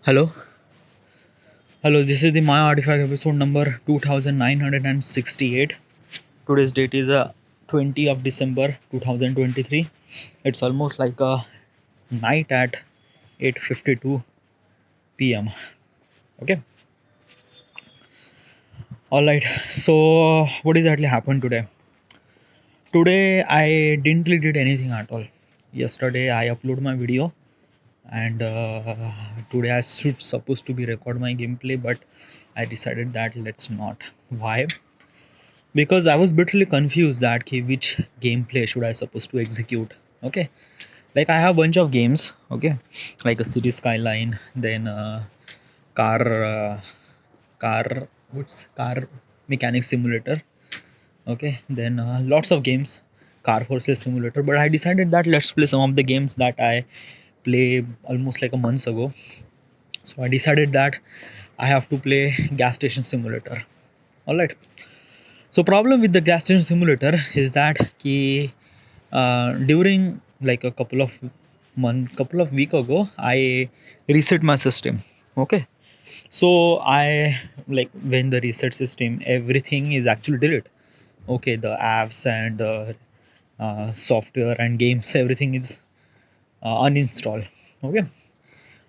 Hello, hello. This is the My Artifact episode number 2968. Today's date is 20 of December 2023. It's almost like a night at 8:52 p.m. Okay, all right. So, what exactly happened today? Today, I didn't really did anything at all. Yesterday, I uploaded my video, and today I should supposed to be record my gameplay, but I decided that let's not. Why? Because I was bitterly confused that which gameplay should I supposed to execute. Okay, like I have a bunch of games. Okay, like a City Skyline, then car, car, what's car mechanic simulator. Okay, then lots of games, car horses simulator. But I decided that let's play some of the games that I play almost like a month ago. So I decided that I have to play gas station simulator. All right. So problem with the gas station simulator is that during like a couple of week ago, I reset my system. Okay, so I like when the reset system, everything is actually deleted. Okay, the apps and software and games, everything is uninstalled. Okay,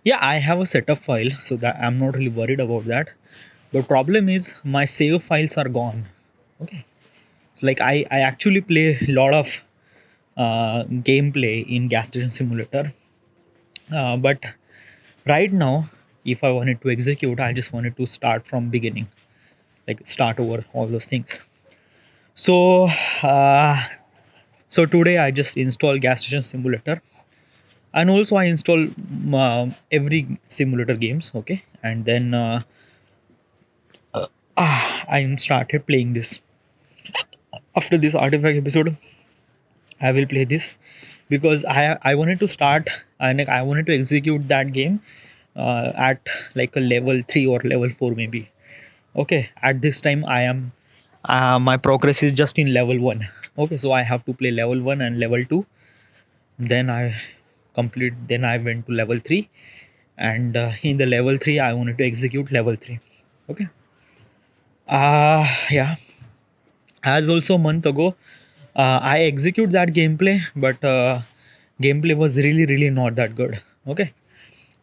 yeah, I have a setup file, so that I'm not really worried about that. The problem is my save files are gone. Okay, like I actually play a lot of gameplay in gas station simulator, but right now if I wanted to execute, I just wanted to start from beginning, like start over all those things. So uh, so today I just install gas station simulator, and also I install every simulator games. Okay, and then I started playing this. After this artifact episode, I will play this because I wanted to start and like, I wanted to execute that game at like a level 3 or level 4 maybe. Okay, at this time I am my progress is just in level 1. Okay, so I have to play level 1 and level 2. Then I went to level 3, and in the level 3 I wanted to execute level 3. Okay. Yeah, as also a month ago I execute that gameplay, but gameplay was really not that good. Okay,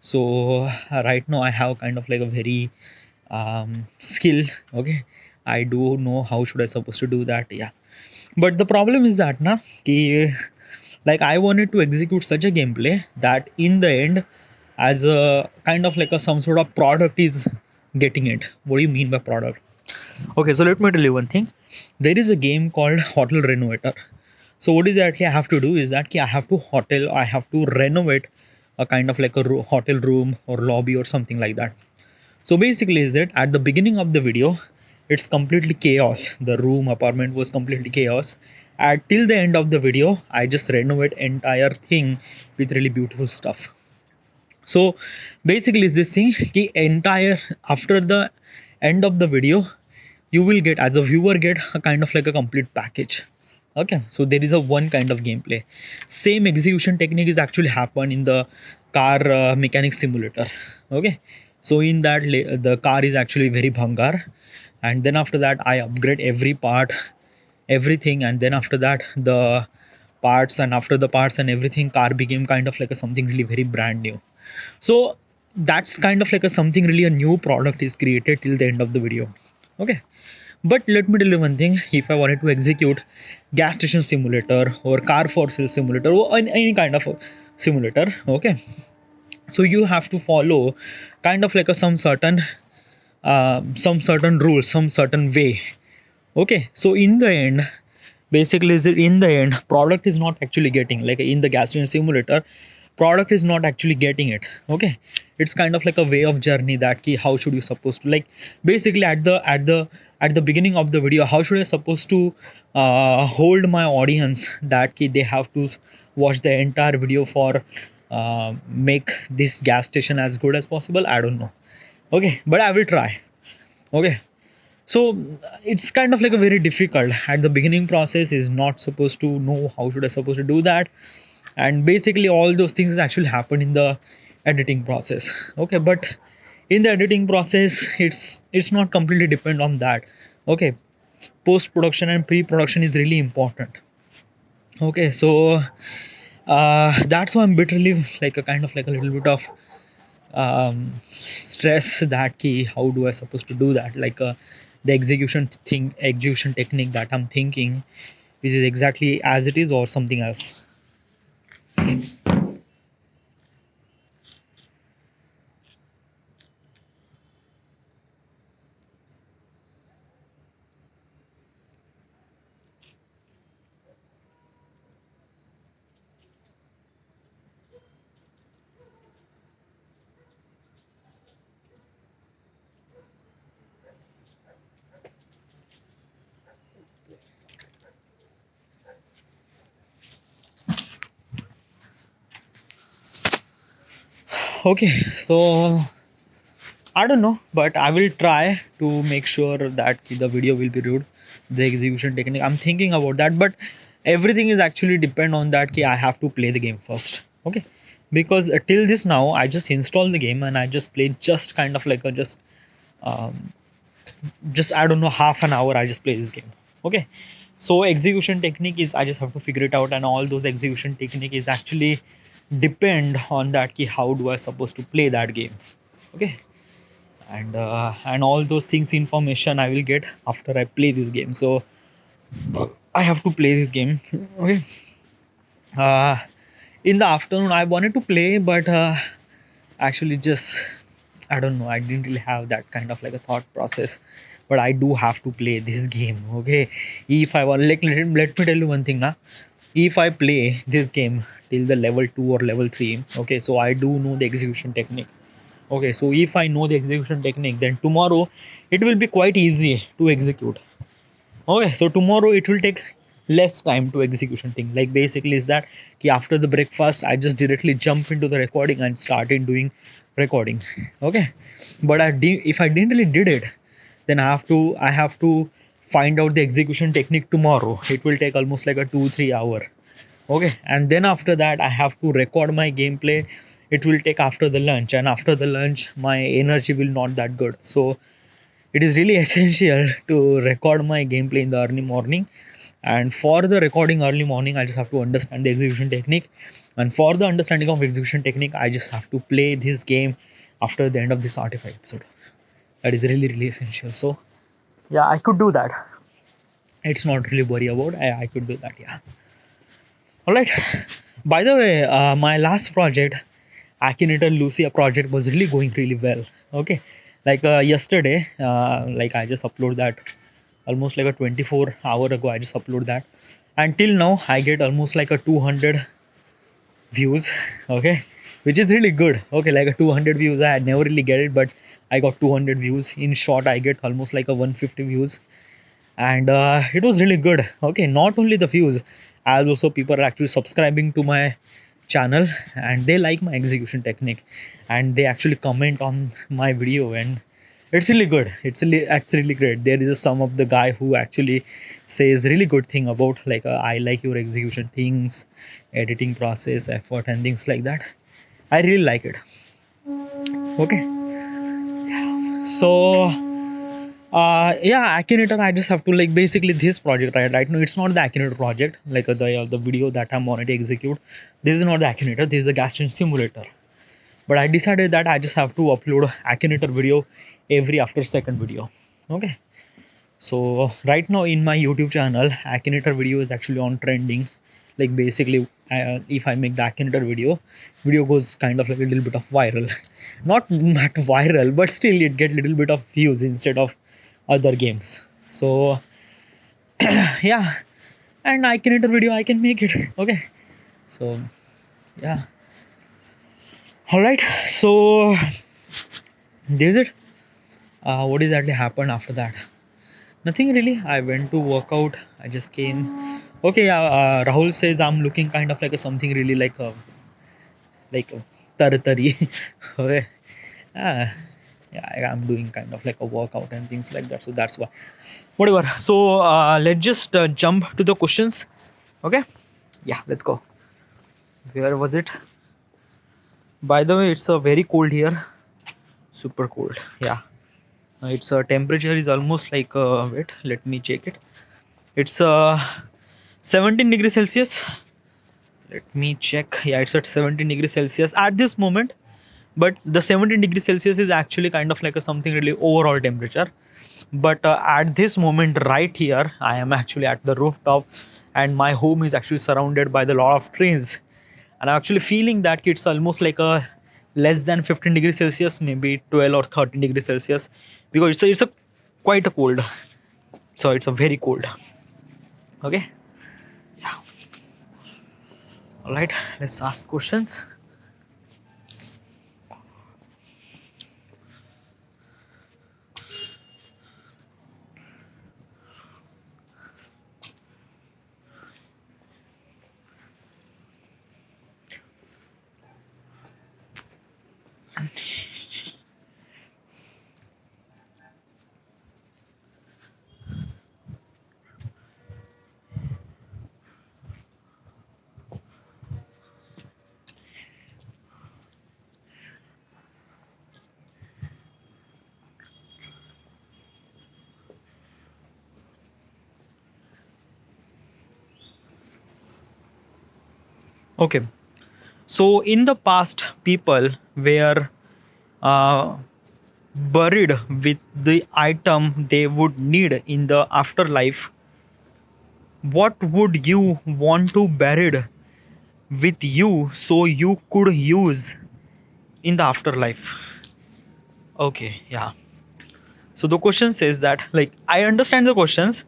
so right now I have kind of like a very skill. Okay, I do know how should I supposed to do that. Yeah, but the problem is that ki, like I wanted to execute such a gameplay that in the end, as a kind of like a some sort of product is getting it. What do you mean by product? Okay, so let me tell you one thing. There is a game called Hotel Renovator. So what exactly I have to do is that I have to renovate a kind of like a hotel room or lobby or something like that. So basically is that at the beginning of the video, it's completely chaos. The room apartment was completely chaos. At till the end of the video, I just renovate entire thing with really beautiful stuff. So basically is this thing the entire after the end of the video, you will get as a viewer get a kind of like a complete package. Okay, so there is a one kind of gameplay. Same execution technique is actually happen in the car mechanic simulator. Okay, so in that the car is actually very bhangar, and then after that I upgrade every part, everything, and then after that the parts, and after the parts and everything, car became kind of like a something really very brand new. So that's kind of like a something really a new product is created till the end of the video. Okay, but let me tell you one thing. If I wanted to execute gas station simulator or car for sale simulator or any kind of a simulator, okay, so you have to follow kind of like a some certain rules, some certain way. Okay, so in the end, basically is that in the end product is not actually getting like in the gas station simulator, product is not actually getting it. Okay, it's kind of like a way of journey that key how should you supposed to like basically at the beginning of the video, how should I supposed to hold my audience that key they have to watch the entire video for make this gas station as good as possible. I don't know. Okay, but I will try. Okay, so it's kind of like a very difficult at the beginning process is not supposed to know how should I supposed to do that, and basically all those things actually happen in the editing process. Okay, but in the editing process, it's not completely depend on that. Okay, post production and pre production is really important. Okay, so that's why I'm literally like a kind of like a little bit of stress that key. How do I supposed to do that? Like the execution technique that I'm thinking, which is exactly as it is or something else. Okay, so I don't know, but I will try to make sure that the video will be good. The execution technique, I'm thinking about that, but everything is actually depend on that. I have to play the game first. Okay, because till this now, I just installed the game and I just played just kind of like a um, just I don't know half an hour. I just play this game. Okay, so execution technique is I just have to figure it out, and all those execution technique is actually depend on that. How do I supposed to play that game? Okay, and all those things information I will get after I play this game. So I have to play this game. Okay. Uh, in the afternoon I wanted to play, but actually just I don't know. I didn't really have that kind of like a thought process. But I do have to play this game. Okay. If I want like let me tell you one thing now. If I play this game till the level 2 or level 3, okay, so I do know the execution technique. Okay, so if I know the execution technique, then tomorrow it will be quite easy to execute. Okay, so tomorrow it will take less time to execution thing. Like basically is that after the breakfast, I just directly jump into the recording and started doing recording. Okay, but if I didn't really did it, then I have to find out the execution technique tomorrow. It will take almost like a 2-3 hour. Okay, and then after that I have to record my gameplay. It will take after the lunch, and after the lunch my energy will not that good. So it is really essential to record my gameplay in the early morning. And for the recording early morning, I just have to understand the execution technique. And for the understanding of execution technique, I just have to play this game after the end of this artifact episode. That is really really essential. So yeah, I could do that. It's not really worry about. I could do that. Yeah. All right. By the way, my last project, Akinator Lucia project, was really going really well. Okay, like yesterday, like I just upload that almost like a 24 hour ago. I just upload that, and till now I get almost like a 200 views. Okay, which is really good. Okay, like a 200 views. I had never really get it, but I got 200 views. In short, I get almost like a 150 views, and it was really good. Okay, not only the views, as also people are actually subscribing to my channel, and they like my execution technique, and they actually comment on my video, and it's really good. It's really great. There is a some of the guy who actually says really good thing about like I like your execution things, editing process, effort, and things like that. I really like it. Okay, so yeah, Akinator. I just have to like basically this project right now. It's not the Akinator project like the video that I'm on it execute. This is not the Akinator. This is the gas simulator. But I decided that I just have to upload Akinator video every after second video. Okay. So right now in my YouTube channel, Akinator video is actually on trending. Like basically, if I make the Akinator video goes kind of like a little bit of viral. Not viral, but still it get little bit of views instead of other games. So yeah, and Akinator video I can make it. Okay. So yeah. All right. So this is it. What exactly happened after that? Nothing really. I went to work out. I just came. Okay, yeah. Rahul says I'm looking kind of like a something really like a taratari. Okay. Uh, yeah, I'm doing kind of like a workout and things like that. So that's why. Whatever. So let's just jump to the questions. Okay. Yeah, let's go. Where was it? By the way, it's very cold here, super cold. Yeah, its temperature is almost like wait. Let me check it. It's 17 degrees Celsius. Let me check. Yeah, it's at 17 degrees Celsius at this moment. But the 17 degrees Celsius is actually kind of like a something really overall temperature. But at this moment, right here, I am actually at the rooftop, and my home is actually surrounded by the lot of trees. And I'm actually feeling that it's almost like a less than 15 degrees Celsius, maybe 12 or 13 degrees Celsius, because it's a quite a cold. So it's a very cold. Okay. Yeah. All right. Let's ask questions. Okay. So in the past, people were uh, buried with the item they would need in the afterlife. What would you want to buried with you so you could use in the afterlife? Okay, yeah. So the question says that, like, I understand the questions,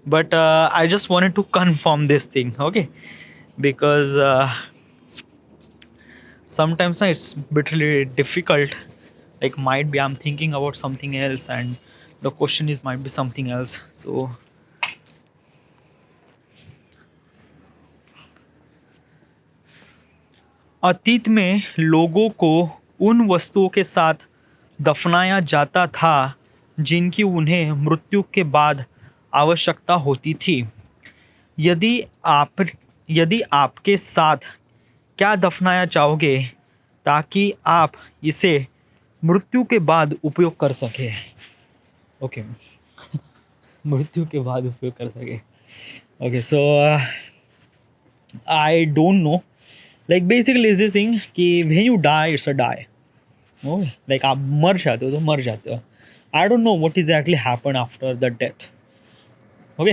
but I just wanted to confirm this thing, okay? Because sometimes it's bit really difficult. Like, might be I'm thinking about something else, and the question is might be something else. So अतीत में लोगों को उन वस्तुओं के साथ दफनाया जाता था जिनकी उन्हें मृत्यु के बाद आवश्यकता होती थी। यदि आप यदि आपके साथ क्या दफनाया चाहोगे ताकि आप इसे मृत्यु के बाद उपयोग कर सके? ओके, मृत्यु के बाद उपयोग कर सके। Okay, so I don't know, like basically is this thing कि when you die it's a die. Okay, like आप मर जाते हो तो मर जाते हो। I don't know what exactly happen after the death. Okay,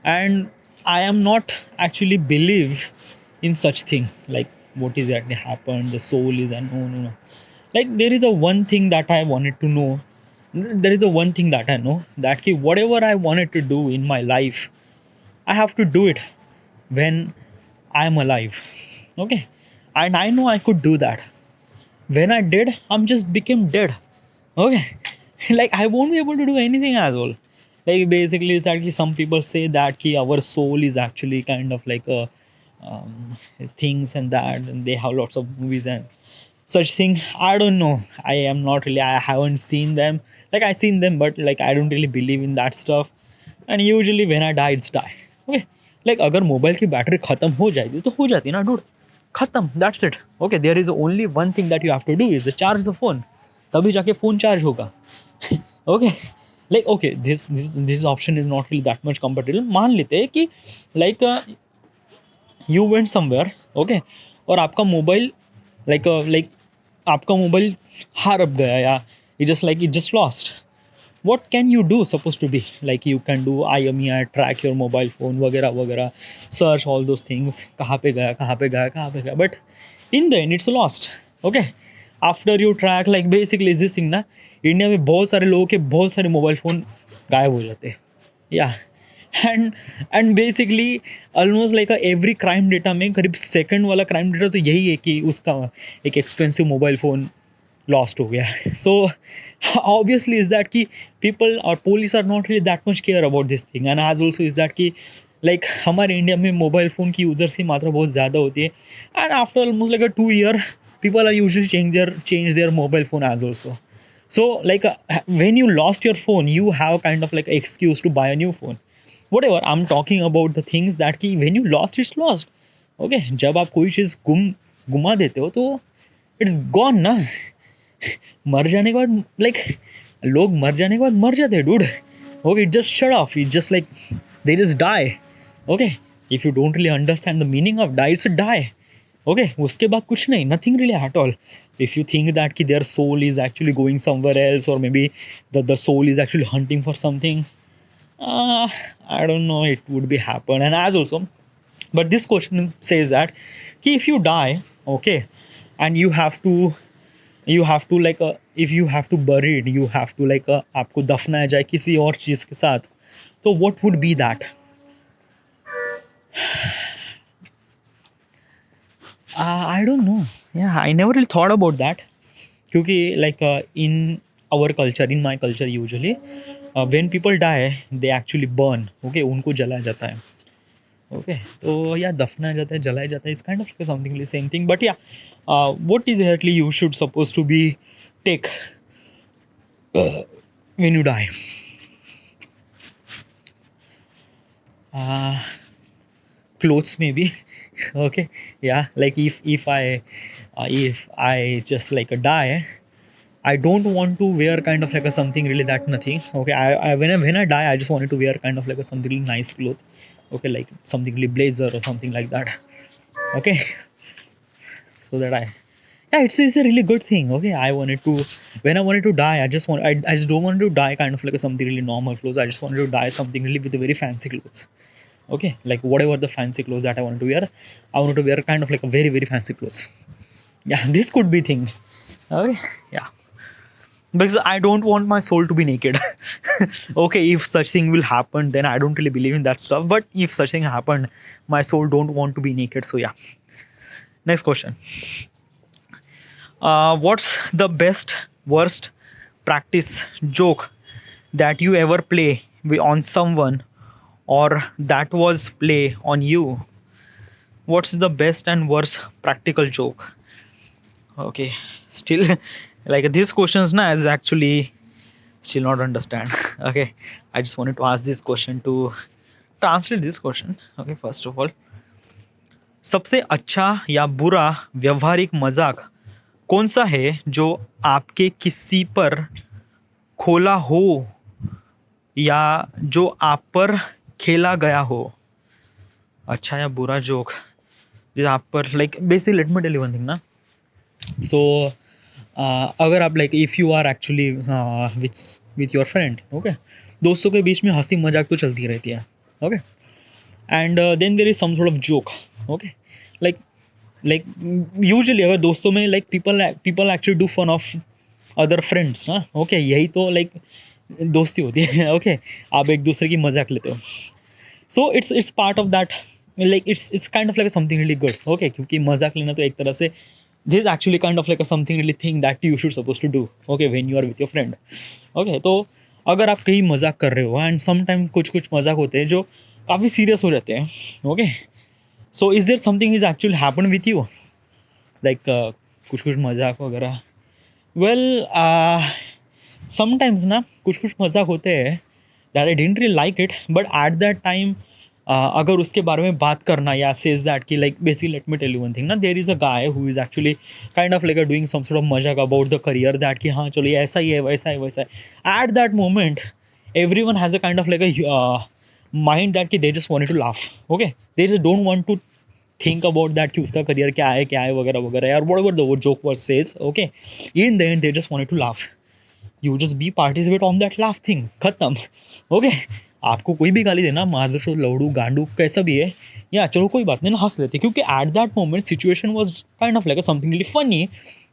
and I am not actually believe in such thing, like what is exactly happened, the soul is, and no. Like, there is a one thing that I wanted to know. There is a one thing that I know, that ki whatever I wanted to do in my life, I have to do it when I am alive. Okay, and I know I could do that. When I did, I'm just became dead. Okay, like I won't be able to do anything as well. Like, basically it's that some people say that ki our soul is actually kind of like a is things and that, and they have lots of movies and such thing. I don't know, I am not really, I haven't seen them. Like, I seen them, but like I don't really believe in that stuff. And usually when I die, it's die. Okay, like अगर mobile की battery खत्म हो जाएगी तो हो जाती ना dude, खत्म, that's it. Okay, there is only one thing that you have to do is charge the phone, तभी जाके फोन चार्ज होगा। Okay, like okay, this option is not really that much comfortable. मान लेते हैं कि like you went somewhere, okay, और आपका mobile like आपका मोबाइल हार गया, या it just lost. what can you do supposed to be, like you can do IMEI, track your mobile phone वगैरह वगैरह, search all those things, कहाँ पे गया कहाँ पे गया कहाँ पे गया, but in the end it's lost. Okay, after you track, like basically this thing ना, इंडिया में बहुत सारे लोगों के बहुत सारे मोबाइल फ़ोन गायब हो जाते हैं। या and basically almost like every crime data में करीब सेकंड वाला क्राइम डेटा तो यही है कि उसका एक एक्सपेंसिव मोबाइल फ़ोन लॉस्ट हो गया। सो ऑब्वियसली इज दैट कि पीपल और police are not really that much care about this thing, and as also is that कि लाइक हमारे इंडिया में मोबाइल फ़ोन की यूज़र्स की मात्रा बहुत ज़्यादा होती है, and after almost like a 2 year people are usually change their mobile phone as also. So like when you lost your phone, you have kind of like an excuse to buy a new phone. Whatever, I'm talking about the things that कि when you lost, it's lost. Okay, जब आप कोई चीज़ गुमा देते हो तो it's gone ना. मर जाने के बाद लाइक लोग मर जाने के बाद मर जाते हैं dude. Okay, it just shut off, it just like they just die. Okay, if you don't really understand the meaning of die, it's die. Okay, उसके बाद कुछ नहीं, nothing really at all. If you think that कि their soul is actually going somewhere else, और maybe the soul is actually hunting for something, I don't know, it would be happen. And as also, but this question says that कि if you die, okay, and you have to like if you have to bury it, you have to like आपको दफनाया जाए किसी और चीज़ के साथ, तो what would be that? I don't know. Yeah, I never really thought about that. क्योंकि like in our culture, in my culture usually, when people die, they actually burn. Okay, उनको जलाया जाता है. Okay, तो या दफनाया जाता है, जलाया जाता है. It's kind of like something like same thing. But yeah, what is exactly you should supposed to be take when you die? Clothes maybe. Okay, yeah, like if I just like die, I don't want to wear kind of like a something really that nothing. Okay, I when I die, I just wanted to wear kind of like a something really nice cloth. Okay, like something really blazer or something like that. Okay, so that it's a really good thing. Okay, I wanted to, when I wanted to die, I just don't want to die kind of like a something really normal clothes. I just wanted to die something really with a very fancy clothes. Okay, like whatever the fancy clothes that I wanted to wear, I wanted to wear kind of like a very very fancy clothes. Yeah, this could be thing. Okay, yeah, because I don't want my soul to be naked. Okay, if such thing will happen, then I don't really believe in that stuff. But if such thing happened, my soul don't want to be naked. So yeah. Next question. What's the best worst practice joke that you ever play on someone, or that was play on you? What's the best and worst practical joke? Okay, still like these questions na is actually still not understand. Okay, I just wanted to ask this question to translate this question. Okay, first of all, सबसे अच्छा या बुरा व्यवहारिक मजाक कौन सा है जो आपके किसी पर खोला हो या जो आप पर खेला गया हो? अच्छा या बुरा जोक जो आप पर like basically let me tell you one thing ना. सो अगर आप like if you are actually with your friend, okay, दोस्तों के बीच में हंसी मजाक तो चलती रहती है. Okay, and then there is some sort of joke. Okay, like usually अगर दोस्तों में like people actually do fun of other friends ना. ओके, यही तो लाइक दोस्ती होती है. ओके, आप एक दूसरे की मजाक लेते हो. So it's part of that, like it's kind of like something really good. Okay, क्योंकि मजाक लेना तो एक तरह से this is actually kind of like something really thing that you should suppose to do. Okay, when you are with your friend. Okay, तो अगर आप कहीं मजाक कर रहे हो एंड सम टाइम कुछ मजाक होते हैं जो काफ़ी सीरियस हो जाते हैं. Okay, so is there something is actually happen with you, like कुछ मजाक वगैरह? वेल, समटाइम्स ना कुछ मजाक होते हैं that I didn't really like it, but at that time अगर उसके बारे में बात करना या सेज दैट कि like basically let me tell you one thing ना, there is a guy who is actually kind of like doing some sort of मजाक अबाउट द करियर दैट कि हाँ चलो ये ऐसा ही है वैसा है वैसा है. At that moment every one has a kind of like a mind that कि they just wanted to laugh. Okay, they just don't want to think about that कि उसका करियर क्या है वगैरह वगैरह यार, whatever the joke word says. Okay, in the end they just wanted to laugh. You just be participate on that laugh thing, खत्म. Okay, आपको कोई भी गाली देना, मादरचोद, लौड़ू, गांडू, कैसा भी है, या चलो कोई बात नहीं ना, हंस लेते, क्योंकि at that moment situation was kind of like something really funny.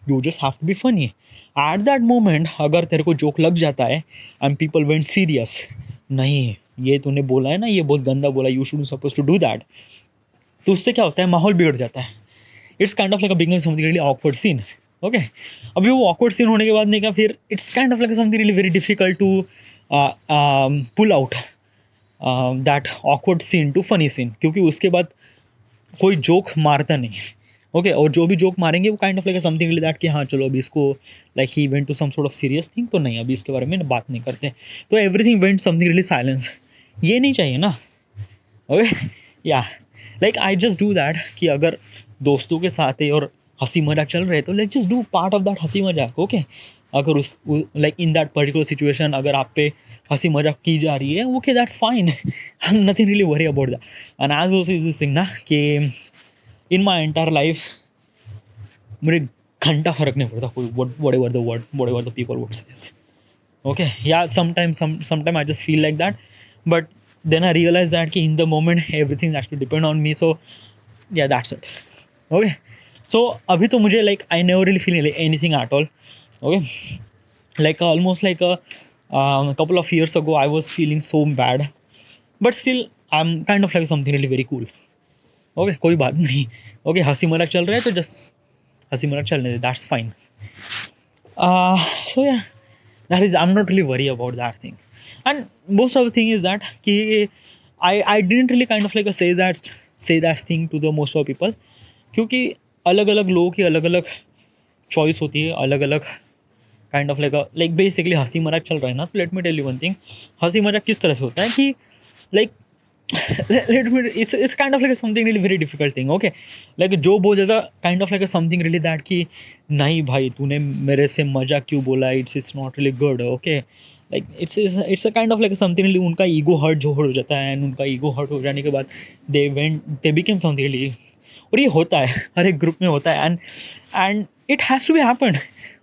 You just have to be funny at that moment. अगर तेरे को जोक लग जाता है एंड पीपल वेंट सीरियस, नहीं ये तूने बोला है ना, ये बहुत गंदा बोला, you should suppose to do that, तो उससे क्या होता है, माहौल बिगड़ जाता है. It's kind of like a beginning something really awkward scene. Okay, अभी वो ऑकवर्ड सीन होने के बाद नहीं क्या, फिर it's kind of like something really very difficult to pull out that awkward scene to funny scene, क्योंकि उसके बाद कोई जोक मारता नहीं. ओके, और जो भी जोक मारेंगे वो kind of like something really that कि हाँ चलो अभी इसको like he went to some sort of serious thing, तो नहीं अभी इसके बारे में बात नहीं करते, तो everything went something really silence. ये नहीं चाहिए ना. ओके, या like I just do that कि अगर दोस्तों के साथ है और हंसी मजाक चल रहे हैं तो let's just do part of that हंसी मजाक, ओके। अगर उस like in that particular situation अगर आप पे हंसी मजाक की जा रही है, okay that's fine, I am nothing really worry about that. And as also is this thing ना कि इन माई एंटायर लाइफ मुझे घंटा फर्क नहीं पड़ता कोई what ever the word what ever the people would says, okay, yeah, sometimes I just feel like that, but then I realize that ki in the moment everything has to depend on me, so yeah, that's it, okay. So abhi to mujhe like I never really feel anything at all, okay. Like almost like a couple of years ago I was feeling so bad, but still I'm kind of like something really very cool, okay, कोई बात नहीं, okay, हंसी मजाक चल रहा है तो just हंसी मजाक चलने दे, that's fine. So yeah, that is, I'm not really worried about that thing. And most of the thing is that कि I didn't really kind of like say that thing to the most of people, क्योंकि अलग अलग लोगों की अलग अलग choice होती है, अलग अलग काइंड ऑफ लाइक बेसिकली हंसी मजाक चल रहा है ना, तो let me tell you one thing, हंसी मजाक किस तरह से होता है कि like let me, it's kind of like something really very difficult thing, okay. Like जो बहुत ज़्यादा kind of like something really that कि नहीं भाई तूने मेरे से मजाक क्यों बोला, it's not really good, okay. Like it's a kind of like something really, उनका ego hurt जो हो जाता है, and उनका ego hurt हो जाने के बाद they became something really, और ये होता है हर एक ग्रुप में होता है, and it has to be happened,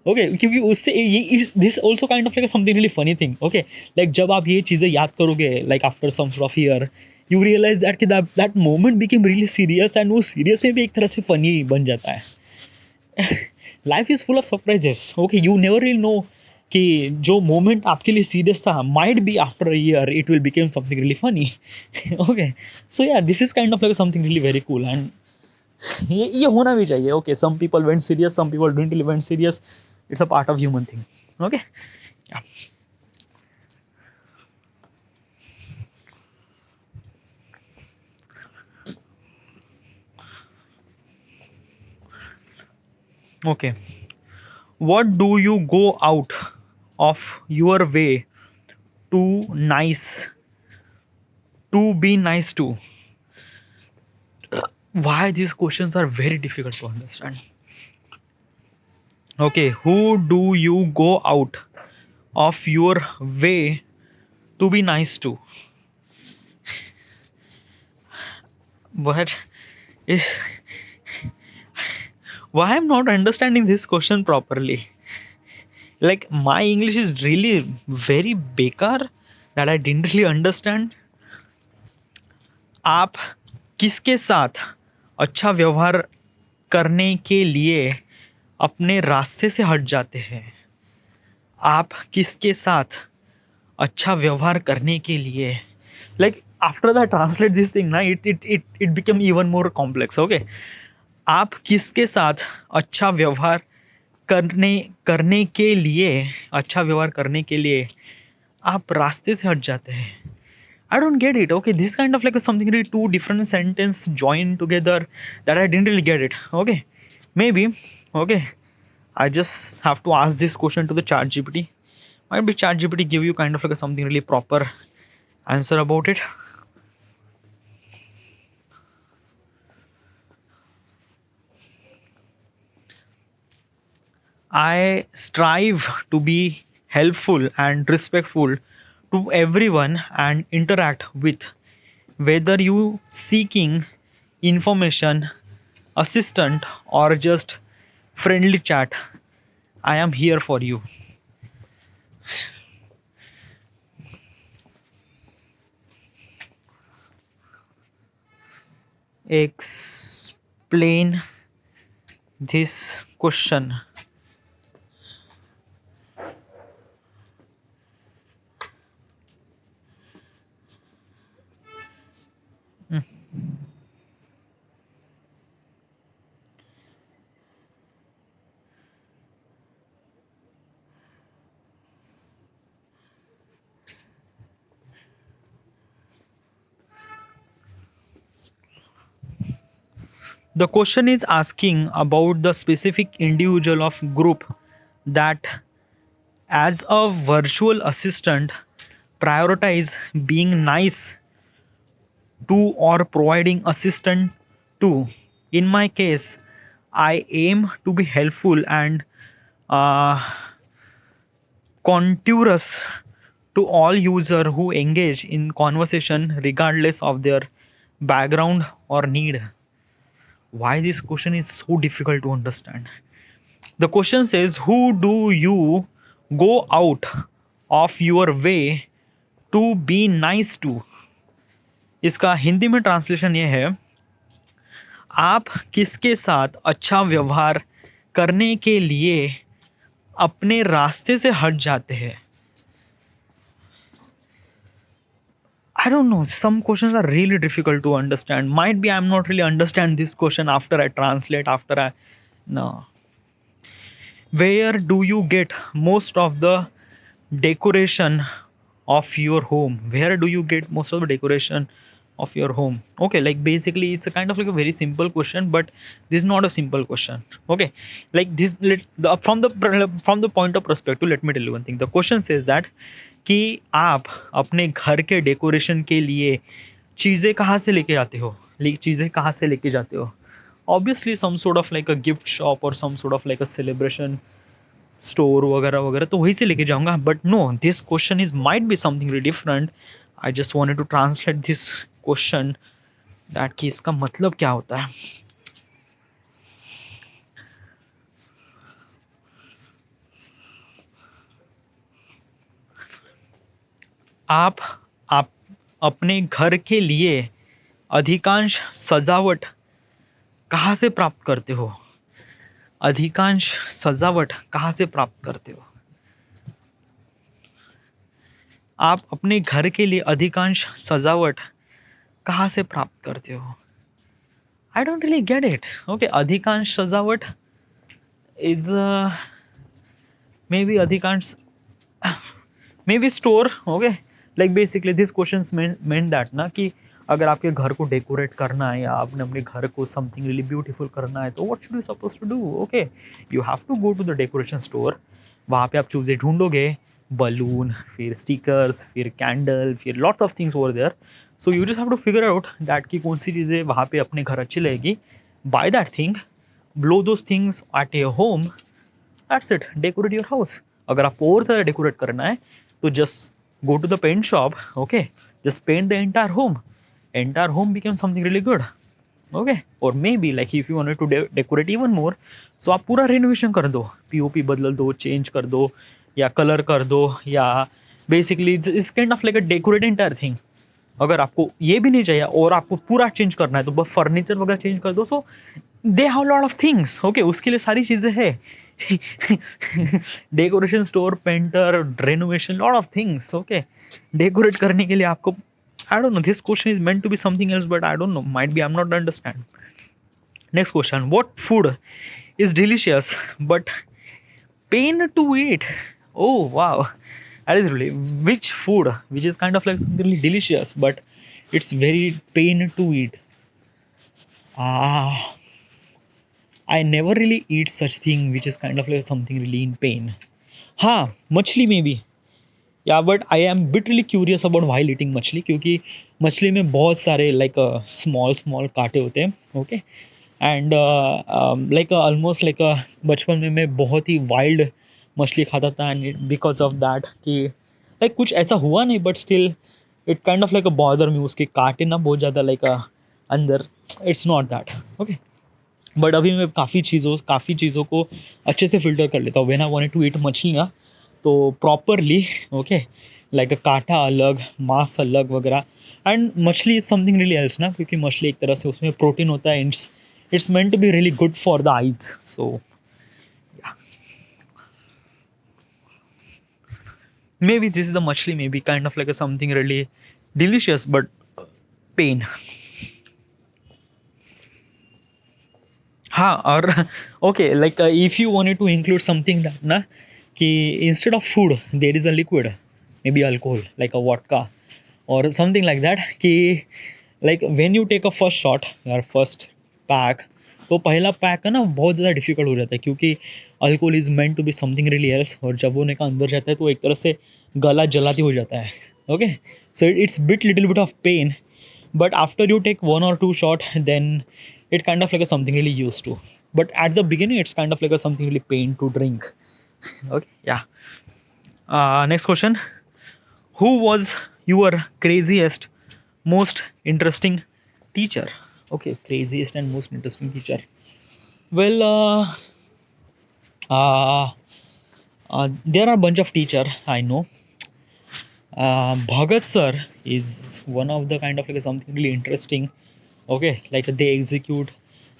okay, क्योंकि उससे ये this also kind of like something really funny thing, okay. Like जब आप ये चीज़ें याद करोगे like after some sort of year, you realize that कि that moment became really serious, and वो सीरियस में भी एक तरह से फनी बन जाता है। Life is full of surprises, okay, you never really know कि जो मोमेंट आपके लिए सीरियस था might be after a year it will became something really funny, okay. So yeah this is kind of like something really very cool, and ये होना भी चाहिए, okay. Some people went serious, some people didn't really went serious, it's a part of human thing, okay. Yeah, okay. What do you go out of your way to nice to be nice to? Why these questions are very difficult to understand, okay. Who do you go out of your way to be nice to? What is, why I'm not understanding this question properly? Like my English is really very bekar that I didn't really understand. आप किसके साथ अच्छा व्यवहार करने के लिए अपने रास्ते से हट जाते हैं? आप किसके साथ अच्छा व्यवहार करने के लिए, like after that translate this thing ना, it become even more complex, okay. आप किसके साथ अच्छा व्यवहार करने करने के लिए अच्छा व्यवहार करने के लिए आप रास्ते से हट जाते हैं? I don't get it. Okay, this kind of like something really two different sentence joined together that I didn't really get it. Okay, maybe, okay. I just have to ask this question to the chat GPT. Might be chat GPT give you kind of like something really proper answer about it. I strive to be helpful and respectful to everyone and interact with, whether you seeking information, assistant, or just friendly chat. I am here for you. Explain this question. The question is asking about the specific individual of group that, as a virtual assistant, prioritize being nice to or providing assistance to. In my case, I aim to be helpful and uh, continuous to all user who engage in conversation regardless of their background or need. Why this question is so difficult to understand? The question says, who do you go out of your way to be nice to? इसका हिंदी में translation ये है, आप किसके साथ अच्छा व्यवहार करने के लिए अपने रास्ते से हट जाते हैं. I don't know. Some questions are really difficult to understand. Might be I'm not really understand this question after I translate. After I no. Where do you get most of the decoration of your home? Where do you get most of the decoration of your home? Okay, like basically it's a kind of like a very simple question, but this is not a simple question. Okay, like this from the point of perspective, let me tell you one thing. The question says that कि आप अपने घर के decoration के लिए चीज़ें कहाँ से लेके आते हो, चीज़ें कहाँ से लेके जाते हो. Obviously some sort of like a gift shop और some sort of like a celebration store वगैरह वगैरह, तो वहीं से लेके जाऊंगा. But no, this question is might be something very different. I just wanted to translate this question that कि इसका मतलब क्या होता है. आप अपने घर के लिए अधिकांश सजावट कहाँ से प्राप्त करते हो. अधिकांश सजावट कहाँ से प्राप्त करते हो. आप अपने घर के लिए अधिकांश सजावट कहाँ से प्राप्त करते हो. I don't really get it. Okay, अधिकांश सजावट इज मे बी अधिकांश may be store. Okay, like basically this question meant that ना कि अगर आपके घर को डेकोरेट करना है या आपने अपने घर को समथिंग रियली ब्यूटीफुल करना है, तो what should you suppose to do. Okay, you have to go to the decoration store. वहाँ पे आप चीज़ें ढूंढोगे, बलून, फिर स्टिकर्स, फिर कैंडल, फिर lots of things over there. So you just have to figure out that कि कौन सी चीज़ें वहाँ पे अपने घर अच्छी लगेगी. By that thing, blow those things at your home. That's it, decorate your house. अगर आपको और ज़्यादा डेकोरेट करना है तो just go to the paint shop. Okay, just paint the entire home becomes something really good. Okay, or maybe like if you wanted to decorate even more, so आप पूरा renovation कर दो, POP बदल दो, change कर दो या color कर दो, या basically it's kind of like a decorate entire thing. अगर आपको ये भी नहीं चाहिए और आपको पूरा चेंज करना है तो बस फर्नीचर वगैरह चेंज कर दो. So they have lot of things. Okay, उसके लिए सारी चीज़ें है. Decoration store, painter, renovation, lot of things. Okay, decorate करने के लिए आपको, I don't know, this question is meant to be something else, but I don't know, might be I am not understand. Next question, what food is delicious but pain to eat. Oh wow, that is really, which food which is kind of like something really delicious but it's very pain to eat. Ah, I never really eat such thing which is kind of like something really in pain. हाँ, मछली में भी. या but I am bit really curious about while eating मछली, क्योंकि मछली में बहुत सारे लाइक स्मॉल स्मॉल कांटे होते हैं. Okay, and like almost like बचपन में मैं बहुत ही वाइल्ड मछली खाता था. एंड बिकॉज ऑफ दैट कि लाइक कुछ ऐसा हुआ नहीं, but still it kind of like a bother me. उसके कांटे ना बहुत ज़्यादा लाइक अंदर. It's not that. Okay, but अभी मैं काफ़ी चीज़ों को अच्छे से फिल्टर कर लेता हूँ. When I wanted to eat मछली ना, तो प्रॉपरली. ओके, लाइक कांटा अलग, मांस अलग वगैरह. एंड मछली इज समथिंग रियली एल्स ना, क्योंकि मछली एक तरह से उसमें प्रोटीन होता है. It's meant to be really good for the eyes. So maybe this is the machli, maybe kind of like a something really delicious but pain. हाँ, और okay, like if you wanted to include something that ना कि instead of food there is a liquid, maybe alcohol like a vodka or something like that, कि like when you take a first shot or first pack, तो पहला pack का ना बहुत ज़्यादा difficult हो जाता है, क्योंकि alcohol is meant to be something really else, और जब वो का अंदर जाता है तो एक तरह से गला जलाती हो जाता है. Okay, so it's bit little bit of pain, but after you take 1 or 2 shot then it kind of like something really use to. but at the beginning it's kind of like a something really pain to drink. Okay, yeah. Next question. Who was your craziest, most interesting teacher? Okay, craziest and most interesting teacher. Well, uh, there are a bunch of teacher I know. Bhagat sir is one of the kind of like something really interesting. Okay, like they execute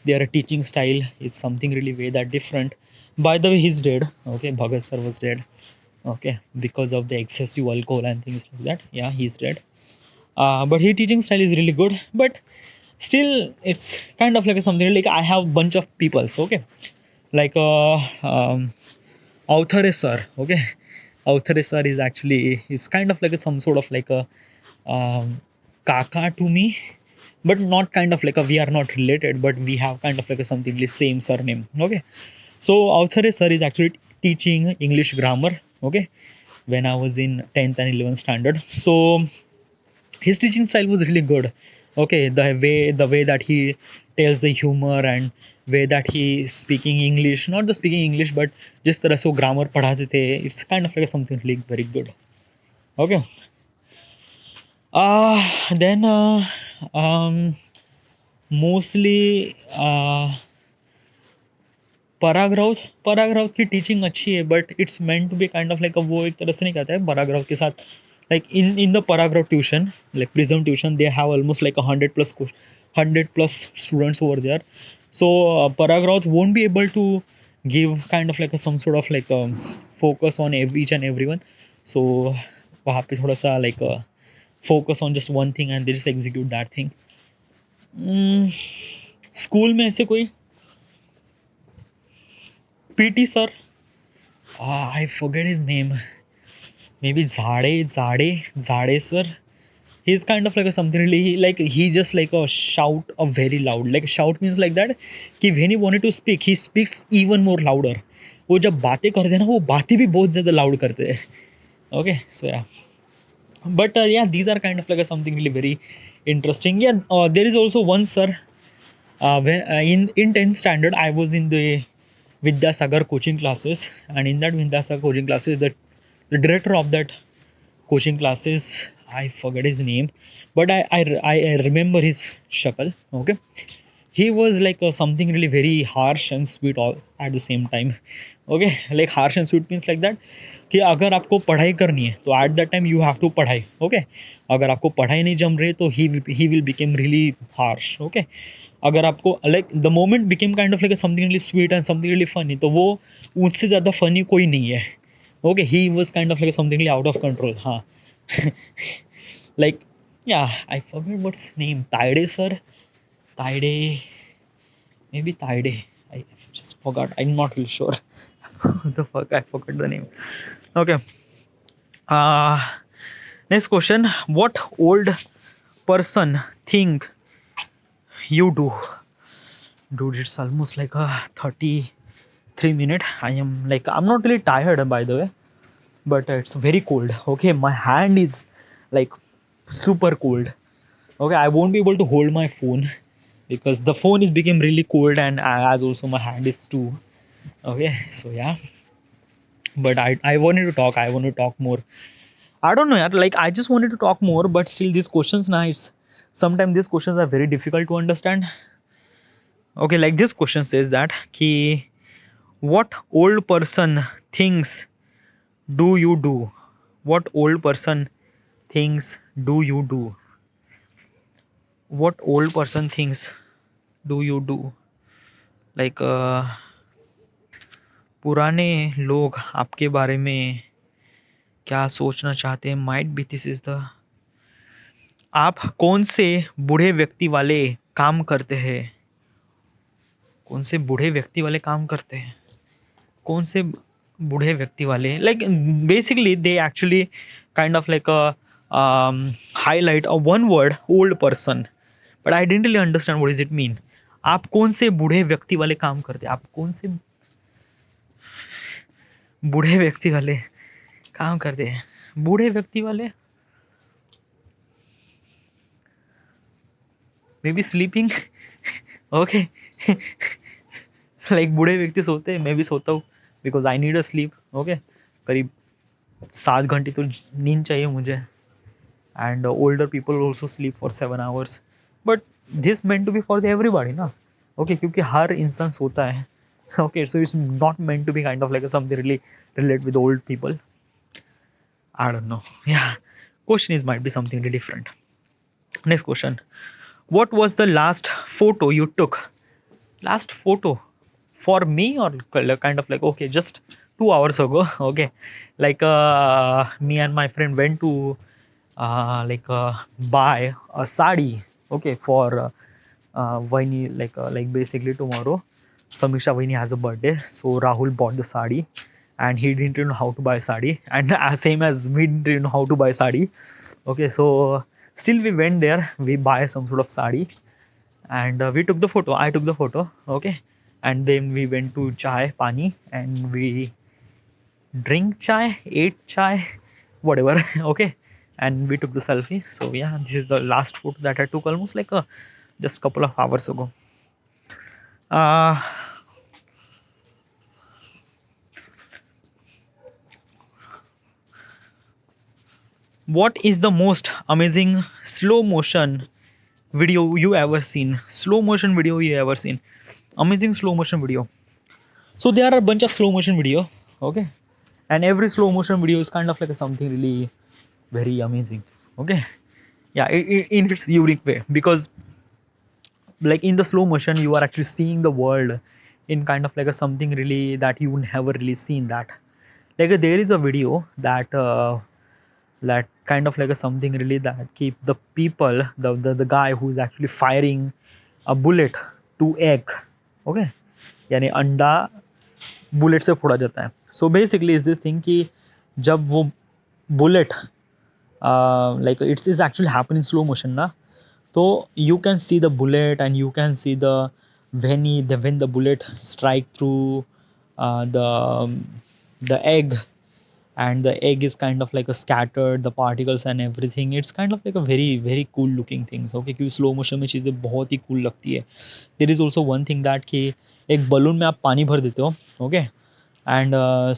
their teaching style is something really way that different. By the way, he's dead. Okay, Bhagat sir was dead. Okay, because of the excessive alcohol and things like that. Yeah, he's dead. But his teaching style is really good. But still, it's kind of like something like I have bunch of peoples. Okay, like author sir. Okay, author sir is actually is kind of like some sort of like a kaka to me, but not kind of like a we are not related, but we have kind of like a something like same surname. Okay, so author sir is actually teaching English grammar. Okay, when I was in 10th and 11th standard. So his teaching style was really good. Okay, the way that he tells the humor and way that he is speaking English, not just speaking English, but जिस तरह से वो grammar पढ़ाते थे, it's kind of like something really very good. Okay. Then um, mostly पराग्राउथ की teaching अच्छी है, but it's meant to be kind of like वो एक तरह से नहीं कहता है पराग्राउथ के साथ, like in the Paragrowth tuition, like Prism tuition, they have almost like 100+ students over there. So paragraph won't be able to give kind of like some sort of like focus on each and everyone. So वहाँ पे थोड़ा सा like focus on just one thing and they just execute that thing. School में ऐसे कोई PT sir, I forget his name. Maybe Zade sir. He's kind of like a something really like he just like a shout a very loud. Like shout means like that कि when he wanted to speak, he speaks even more louder. वो जब बातें करते हैं ना, वो बातें भी बहुत ज़्यादा loud करते हैं. Okay, so yeah. But yeah, these are kind of like a something really very interesting. Yeah, there is also one sir. When in 10th standard, I was in the Vidyasagar coaching classes, and in that Vidyasagar coaching classes, the director of that coaching classes, I forget his name, but I remember his shakal. Okay, he was like something really very harsh and sweet all at the same time. Okay, like harsh and sweet means like that कि अगर आपको पढ़ाई करनी है तो at that time you have to पढ़ाई. Okay, अगर आपको पढ़ाई नहीं जम रही तो he will became really harsh. Okay, अगर आपको like the moment became kind of like something really sweet and something really funny, तो वो उससे ज़्यादा फनी कोई नहीं है. Okay, he was kind of like something really out of control. हाँ. Like, yeah, I forget what's name. Taide sir, Taide, maybe Taide. I just forgot. I'm not really sure. What the fuck? I forgot the name. Okay. Uh, Next question. What old person think you do? Dude, it's almost like a 33 minute. I'm not really tired by the way, but it's very cold. Okay, my hand is like super cold. Okay, I won't be able to hold my phone because the phone is became really cold, and as also my hand is too. Okay, so yeah, but I wanted to talk. I want to talk more. I don't know, yaar, like I just wanted to talk more, but still these questions nice. Sometimes these questions are very difficult to understand. Okay, like this question says that ki what old person things do you do? What old person things do you do? What old person things do you do? Like पुराने लोग आपके बारे में क्या सोचना चाहते हैं, might be this is the. आप कौन से बूढ़े व्यक्ति वाले काम करते हैं? कौन से बूढ़े व्यक्ति वाले काम करते हैं? कौन से बूढ़े व्यक्ति वाले, like basically they actually kind of like highlight a one word old person, but I didn't really understand what is it mean. आप कौन से बूढ़े व्यक्ति वाले काम करते हैं? आप कौन से बूढ़े व्यक्ति वाले काम करते हैं? बूढ़े व्यक्ति वाले maybe sleeping. Okay. Like बूढ़े व्यक्ति सोते हैं, मैं भी सोता हूँ, because I need a sleep. Okay, करीब 7 घंटे तो नींद चाहिए मुझे. And older people also sleep for 7 hours. But this meant to be for the everybody ना. ओके, क्योंकि हर इंसान सोता है. Okay, so it's not meant to be kind of like something really relate with old people. I don't know. Yeah, question is might be something really different. Next question. What was the last photo you took? Last photo for me, or kind of like, okay, just 2 hours ago. Okay, like me and my friend went to buy a sari. Okay, for Vaini, like basically tomorrow Samisha Vaini has a birthday, so Rahul bought the sari, and he didn't know how to buy sari, and same as me didn't know how to buy sari. Okay, so still we went there, we buy some sort of sari, and we took the photo. I took the photo. Okay, and then we went to chai pani, and we drink chai, ate chai, whatever. Okay, and we took the selfie. So yeah, this is the last photo that I took almost like a just couple of hours ago. uh what is the most amazing slow motion video you ever seen? Slow motion video you ever seen? Amazing slow motion video. So there are a bunch of slow motion video. Okay, and every slow motion video is kind of like something really very amazing. Okay, yeah, in its unique way, because like in the slow motion you are actually seeing the world in kind of like a something really that you never really seen. That like there is a video that that kind of like a something really that keep the people, the guy who's actually firing a bullet to egg. Okay, यानी अंडा bullet से फोड़ा जाता है. So basically is this thing कि जब वो bullet like it's actually happen in slow motion na. So you can see the bullet, and you can see the when the bullet strike through the egg, and the egg is kind of like a scattered the particles and everything. It's kind of like a very very cool looking things. Okay, क्योंकि slow motion में चीज़ें बहुत ही cool लगती है. There is also one thing that कि एक balloon में आप पानी भर देते हो. ओके, एंड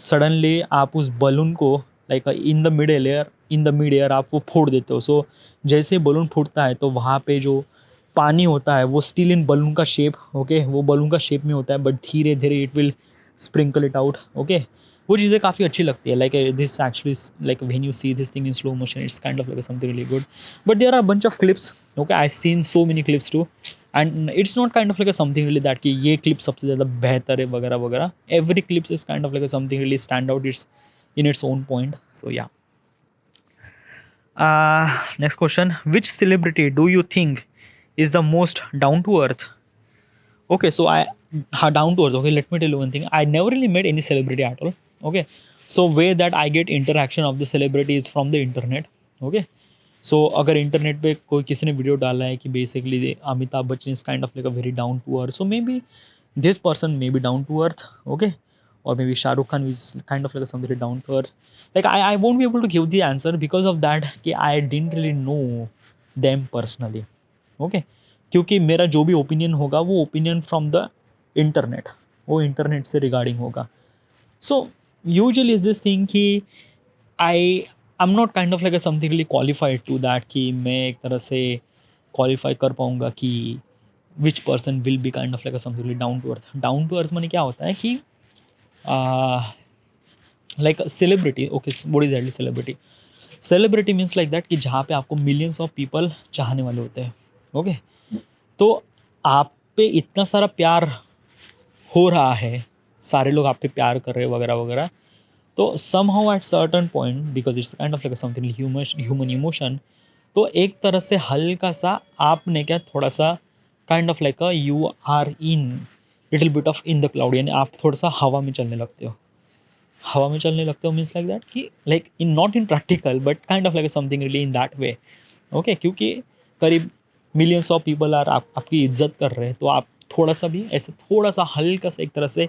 सडनली आप उस बलून को like in the mid air आप वो फोड़ देते हो. सो जैसे बलून फूटता है तो वहाँ पे जो पानी होता है वो स्टिल इन बलून का शेप. ओके, वो बलून का शेप में होता है, बट धीरे धीरे it will sprinkle it out. Okay, वो चीज़ें काफ़ी अच्छी लगती है. Like this actually like when you see this thing in slow motion it's kind of like something really good. But there are bunch of clips. Okay, I seen so many clips too, and it's not kind of like something really that कि ये clip सबसे ज़्यादा बेहतर है वगैरह वगैरह. Every clips is kind of like something really stand out it's in its own point. So yeah. Next question. Which celebrity do you think is the most down to earth? Okay, so down to earth. Okay, let me tell you one thing. I never really met any celebrity at all. Okay, so way that I get interaction of the celebrity is from the internet. Okay, so अगर internet पे कोई किसी ने video डाला है कि basically Amitabh Bachchan is kind of like a very down to earth, so maybe this person may be down to earth. Okay, or maybe Shah Rukh Khan is kind of like somebody down to earth. Like I won't be able to give the answer because of that कि I didn't really know them personally. Okay, क्योंकि मेरा जो भी opinion होगा वो opinion from the internet, वो internet से regarding होगा. So usually is this thing कि I am not kind of like something really qualified to that कि मैं एक तरह से क्वालिफाई कर पाऊँगा कि which person will be kind of like something down to earth. Down to earth माने क्या होता है कि like celebrity. Okay, what is actually celebrity? Celebrity means like that कि जहाँ पे आपको मिलियंस ऑफ पीपल चाहने वाले होते हैं. ओके, तो आप पे इतना सारा प्यार हो रहा है, सारे लोग आप पे प्यार कर रहे हैं वगैरह वगैरह, तो somehow at certain point because it's kind of like something human emotion, तो एक तरह से हल्का सा आपने क्या थोड़ा सा kind of like you are in little bit of in the cloud, यानी आप थोड़ा सा हवा में चलने लगते हो. हवा में चलने लगते हो मीन्स लाइक दैट कि like in not in practical but kind of like something really in that way. Okay, क्योंकि करीब मिलियंस ऑफ पीपल आर आपकी इज्जत कर रहे हैं, तो आप थोड़ा सा भी ऐसे थोड़ा सा हल्का सा एक तरह से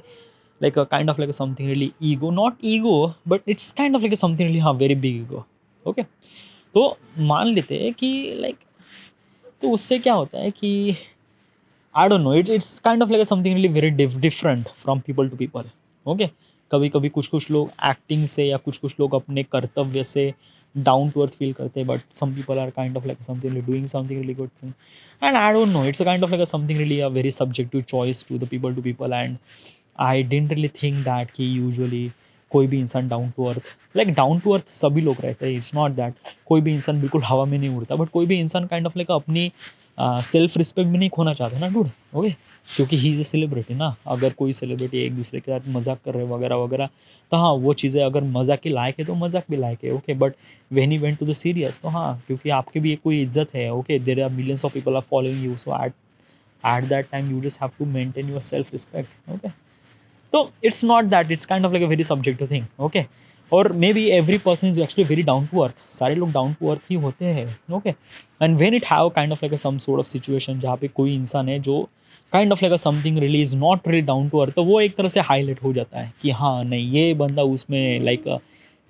like kind of like something really ego, not ego but it's kind of like something really हाँ वेरी बिग ईगो. ओके, तो मान लेते हैं कि लाइक तो उससे क्या होता है कि I don't know, it's kind of like something really very different from people to people. Okay, कभी कभी कुछ कुछ लोग एक्टिंग से या कुछ कुछ लोग अपने कर्तव्य से डाउन टू अर्थ फील करते हैं, but some people are kind of like something doing something really good thing. And I don't know, it's kind of like something really a very subjective choice to people. And I didn't really think that कि usually कोई भी इंसान down to earth, like down to earth सभी लोग रहते हैं. It's not that कोई भी इंसान बिल्कुल हवा में नहीं उड़ता, बट कोई भी इंसान काइंड ऑफ लाइक अपनी सेल्फ रिस्पेक्ट भी नहीं खोना चाहता ना डूड. ओके, क्योंकि ही इज़ अ सेलिब्रिटी ना. अगर कोई सेलिब्रिटी एक दूसरे के साथ मजाक कर रहे वगैरह वगैरह, तो हाँ वो चीज़ें अगर मजाक के लायक है तो मजाक भी लायक है. Okay, but when he went to the serious, तो हाँ क्योंकि आपकी भी एक कोई इज्जत है. Okay, there are millions of people are following you, so at that time you just have to maintain your self respect. Okay, so it's not that, it's kind of like a very subjective thing. Okay, और maybe every person is actually very down to earth. सारे लोग down to earth ही होते हैं. Okay, and when it have kind of like some sort of situation जहाँ पे कोई इंसान है जो kind of like something really is not really down to earth, तो वो एक तरह से हाईलाइट हो जाता है कि हाँ नहीं ये बंदा उसमें like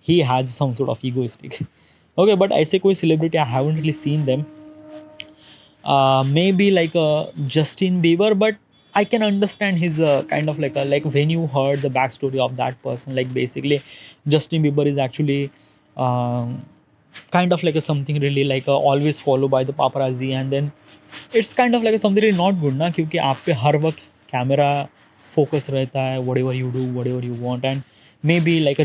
he has some sort of egoistic. Okay, but ऐसे कोई celebrity I haven't really seen them. maybe like Justin Bieber, but I can understand his kind of like when you heard the backstory of that person, like basically Justin Bieber is actually um, kind of like a something really like always followed by the paparazzi, and then it's kind of like a something really not good ना, क्योंकि आप पे हर वक्त camera focus रहता है, whatever you do, whatever you want. And maybe like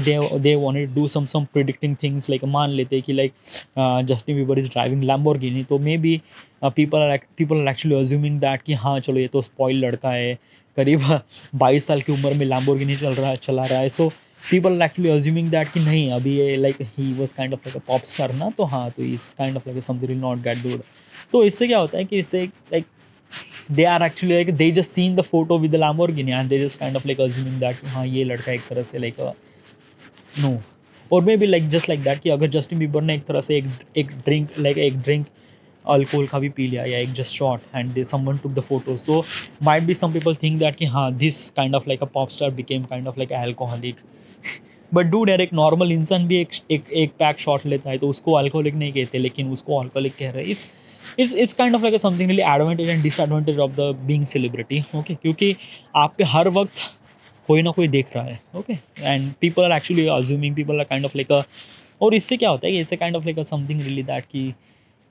they wanted to do some predicting things, like मान लेते हैं कि like Justin Bieber is driving Lamborghini, तो maybe people are actually assuming that कि हाँ चलो ये तो spoil लड़का है, करीब 22 साल की उम्र में Lamborghini चला रहा है. So people are actually assuming that कि नहीं अभी ये like he was kind of like a pop star ना, तो हाँ तो is kind of like something really not that good. तो इससे क्या होता है कि इससे like they are actually like they just seen the photo with the Lamborghini and they just kind of like assuming that हाँ ये लड़का एक तरह से like no. और may be like just like that कि अगर जस्टिन बीबर ने एक तरह से एक ड्रिंक अल्कोहल का भी पी लिया या एक just shot and someone took the photos, तो might be some people think that कि हाँ this kind of like a pop star became kind of like alcoholic. But dude यार एक नॉर्मल इंसान भी एक पैक शॉट लेता है तो उसको अल्कोहलिक नहीं कहते, लेकिन उसको अल्कोहलिक कह रहे हैं. इस kind of like something really advantage and disadvantage of the being celebrity. Okay, क्योंकि आप पे हर वक्त कोई ना कोई देख रहा है. Okay, and people are actually assuming, people are kind of like और इससे क्या होता है कि इससे kind of like something really that की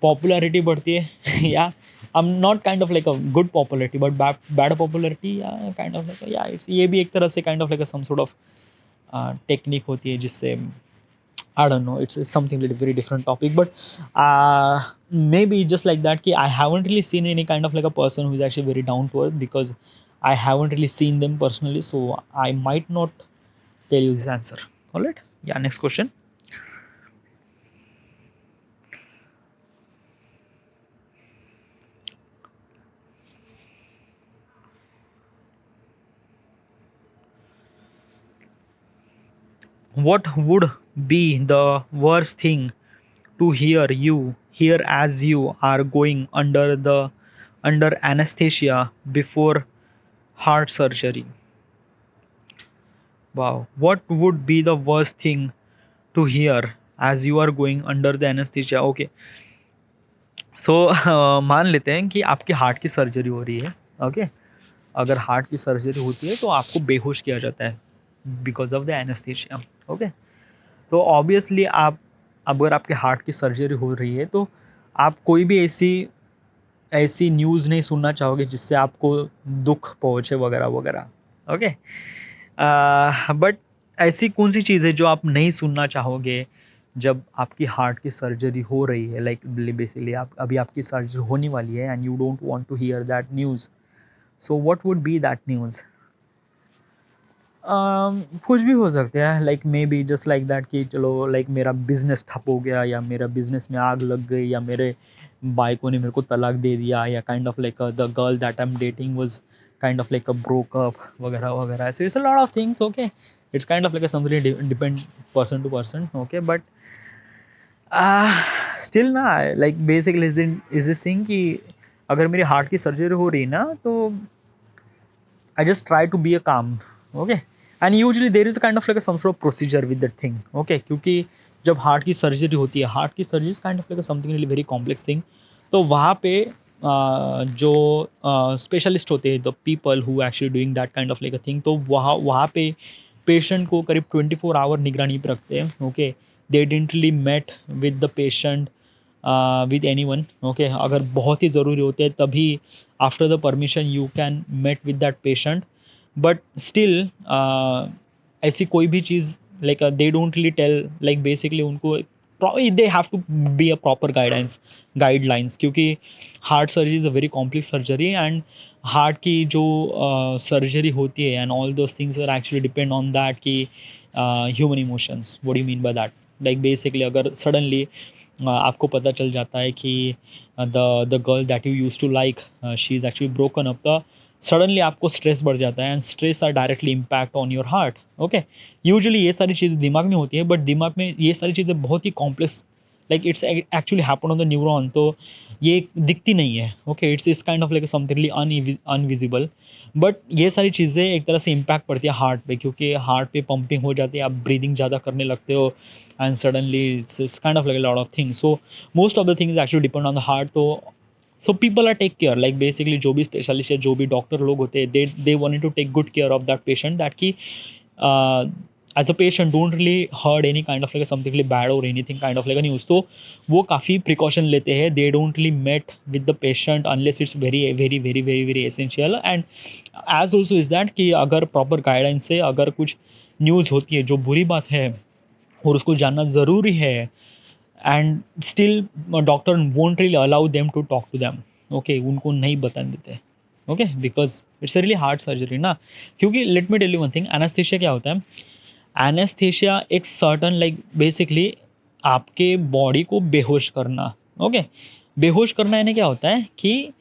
पॉपुलैरिटी बढ़ती है या I am not kind of like a good popularity but bad popularity या काइंड ऑफ लाइक या इट्स ये भी एक तरह से kind of like some sort of technique होती है जिससे I don't know. It's something really very different topic, but maybe just like that. Ki I haven't really seen any kind of like a person who is actually very down to earth because I haven't really seen them personally, so I might not tell you this answer. All right. Yeah. Next question. What would be the worst thing to hear as you are going under anesthesia before heart surgery? Wow, what would be the worst thing to hear as you are going under the anesthesia? Okay, so मान लेते हैं कि आपके heart की surgery हो रही है. Okay, अगर हार्ट की सर्जरी होती है तो आपको बेहोश किया जाता है because of the anaesthesia. Okay, तो ऑब्वियसली आप अगर आपके हार्ट की सर्जरी हो रही है तो आप कोई भी ऐसी ऐसी न्यूज़ नहीं सुनना चाहोगे जिससे आपको दुख पहुँचे वगैरह वगैरह. ओके, बट ऐसी कौन सी चीज़ है जो आप नहीं सुनना चाहोगे जब आपकी हार्ट की सर्जरी हो रही है, लाइक बेसिकली आप अभी आपकी सर्जरी होने वाली है and you don't want to hear that news. So what would be that news? कुछ भी हो सकता है, like maybe just like that कि चलो लाइक मेरा बिजनेस ठप हो गया या मेरा बिजनेस में आग लग गई या मेरे बाइकों ने मेरे को तलाक दे दिया या kind of like the girl that I am dating was kind of like a broke up वगैरह वगैरह. So it's a lot of things. Okay, it's kind of like something depend person to person. Okay, but still ना like basically is this thing कि अगर मेरी heart की surgery हो रही ना तो I just try to be a calm. Okay, and usually there is a kind of like a some sort of procedure with that thing. Okay, क्योंकि जब हार्ट की सर्जरी होती है, हार्ट की surgery kind of like something really very complex thing, तो वहाँ पे जो स्पेशलिस्ट होते हैं, the people who actually doing that kind of like a thing, तो वहाँ वहाँ पे पेशेंट को करीब 24 आवर निगरानी पे रखते हैं। Okay, they didn't really met with the patient with any one. Okay, अगर बहुत ही ज़रूरी होते हैं तभी after the permission you can met with that patient, but still ऐसी कोई भी चीज़ like they don't really tell, like basically उनको they have to be a proper guidelines, क्योंकि heart surgery is a very complex surgery, and heart की जो surgery होती है and all those things are actually depend on that कि human emotions. What do you mean by that? Like basically अगर suddenly आपको पता चल जाता है कि the girl that you use to like she is actually broken up, the suddenly आपको stress बढ़ जाता है, and stress are directly impact on your heart. Okay, usually ये सारी चीज़ें दिमाग में होती है, बट दिमाग में ये सारी चीज़ें बहुत ही complex, like it's actually happen on the neuron, तो ये दिखती नहीं है। Okay, it's kind of like something unvisible, but ये सारी चीज़ें एक तरह से इम्पैक्ट पड़ती है हार्ट पे, क्योंकि हार्ट पे पंपिंग हो जाती है, आप ब्रीदिंग ज़्यादा करने लगते हो, and suddenly it's kind of like a lot of things. So most of the things actually depend on the heart. तो so people are take care, like basically जो भी स्पेशलिस्ट है, जो भी डॉक्टर लोग होते हैं, they wanted to take good care of that patient, that की as a patient don't really heard any kind of like something bad और anything kind of like a news. तो वो काफ़ी प्रिकॉशन लेते हैं, they don't really met with the patient unless it's very very very very very essential, and as also is that कि अगर proper guidance से अगर कुछ न्यूज़ होती है जो बुरी बात है और उसको जानना ज़रूरी है, and still doctor won't really allow them to talk to them. Okay, उनको नहीं बताने देते। Okay, because it's really hard surgery ना, क्योंकि let me tell you one thing, anaesthesia क्या होता है? एनेस्थीसिया एक सर्टन लाइक बेसिकली आपके बॉडी को बेहोश करना। ओके, बेहोश करना यानी क्या होता है कि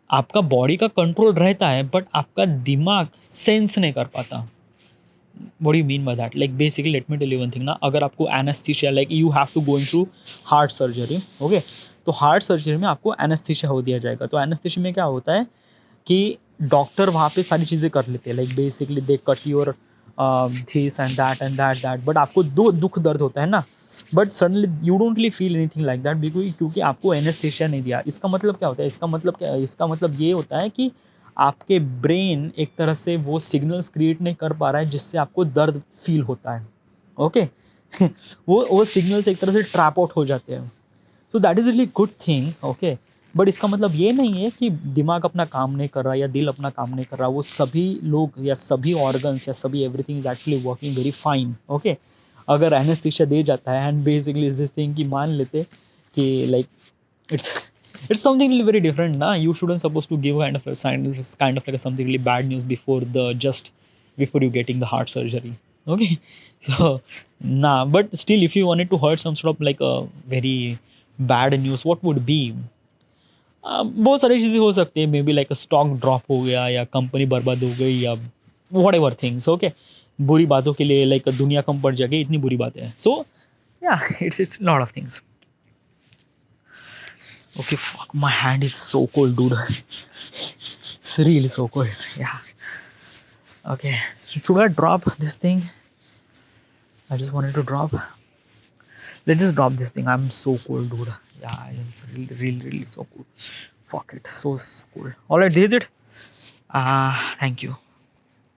आपका बॉडी का कंट्रोल रहता है, बट आपका दिमाग सेंस नहीं कर पाता। What do you mean by that? Like basically let me tell you one thing ना, अगर आपको anaesthesia like you have to going through heart surgery. Okay, तो हार्ट सर्जरी में आपको एनेस्थीसिया हो दिया जाएगा। तो एनेस्थीसिया में क्या होता है कि डॉक्टर वहाँ पे सारी चीज़ें कर लेते हैं, like basically they cut your this and that and that, but आपको दो दुख दर्द होता है ना, but suddenly you don't really feel anything like that, because क्योंकि आपको एनेस्थीसिया नहीं दिया। इसका मतलब क्या होता है? इसका मतलब क्या है? इसका मतलब ये होता है कि आपके ब्रेन एक तरह से वो सिग्नल्स क्रिएट नहीं कर पा रहा है जिससे आपको दर्द फील होता है। ओके वो सिग्नल्स एक तरह से ट्रैप आउट हो जाते हैं। So that is really good thing. Okay, but इसका मतलब ये नहीं है कि दिमाग अपना काम नहीं कर रहा या दिल अपना काम नहीं कर रहा। वो सभी लोग या सभी ऑर्गन्स या सभी everything is actually working very fine. Okay, अगर एनेस्थीसिया दे जाता है, and basically is this thing कि मान लेते कि like it's it's something really very different na, you shouldn't supposed to give kind of like a something really bad news before the just before you getting the heart surgery. Okay so nah, but still if you wanted to heard some sort of like a very bad news, what would be बहुत सारी चीज़ें हो सकती है, may be like stock drop हो गया या company बर्बाद हो गई या वट एवर थिंग्स। ओके, बुरी बातों के लिए लाइक दुनिया कम पड़ जाएगी, इतनी बुरी बातें हैं। सो या it's lot of things. Okay, fuck, my hand is so cold, dude. It's really so cold. Yeah. Okay. So should I drop this thing? I just wanted to drop. Let's just drop this thing. I'm so cold, dude. Yeah, it's really, really, really so cold. Fuck it. So cold. Alright, this is it. Thank you.